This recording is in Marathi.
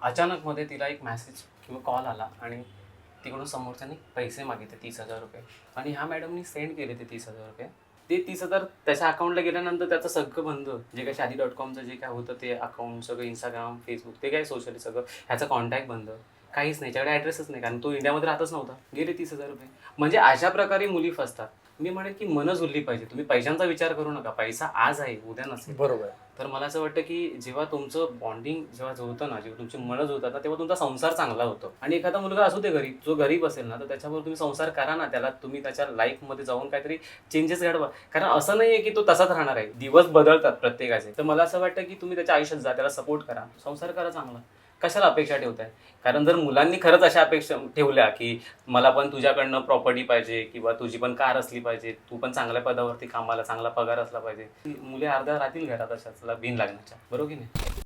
अचानक मध्ये तिला एक मेसेज किंवा कॉल आला आणि तिकडून समोरच्याने पैसे मागितले 30,000 रुपये आणि ह्या मॅडमनी सेंड केले ते 30,000 रुपये. ते 30,000 त्याच्या अकाउंटला गेल्यानंतर त्याचं सगळं बंद, जे काही Shaadi.comचं जे काय होतं ते अकाउंट सगळं, इंस्टाग्राम, फेसबुक, ते काय सोशल सगळं, ह्याचा कॉन्टॅक्ट बंद, काहीच नाही, त्याच्याकडे ॲड्रेसच नाही, कारण तो इंडियामध्ये राहतच नव्हता. गेले 30,000 रुपये. म्हणजे अशा प्रकारे मुली फसतात. मी म्हणेन की मन जुळली पाहिजे. तुम्ही पैशांचा विचार करू नका. पैसा आज आहे, उद्या नसेल. बरोबर. तर मला असं वाटतं की जेव्हा तुमचं बॉन्डिंग जेव्हा जुळतं ना, जेव्हा तुमची मनं जुळतात ना, तेव्हा तुमचा संसार चांगला होतो. आणि एखादा मुलगा असू दे गरीब, जो गरीब असेल ना, तर त्याच्यावर तुम्ही संसार करा ना, त्याला तुम्ही त्याच्या लाईफमध्ये जाऊन काहीतरी चेंजेस घडवा. कारण असं नाही आहे की तो तसाच राहणार आहे. दिवस बदलतात प्रत्येकाचे. तर मला असं वाटतं की तुम्ही त्याच्या आयुष्यात जा, त्याला सपोर्ट करा, संसार करा चांगला. कशाला अपेक्षा ठेवताय? कारण जर मुलांनी खरंच अशा अपेक्षा ठेवल्या की मला पण तुझ्याकडनं प्रॉपर्टी पाहिजे किंवा तुझी पण कार असली पाहिजे, तू पण चांगल्या पदावरती कामाला, चांगला पगार असला पाहिजे, मुले अर्ध्या राहतील घरात अशाच बिन लागण्याच्या. बरोबर की नाही?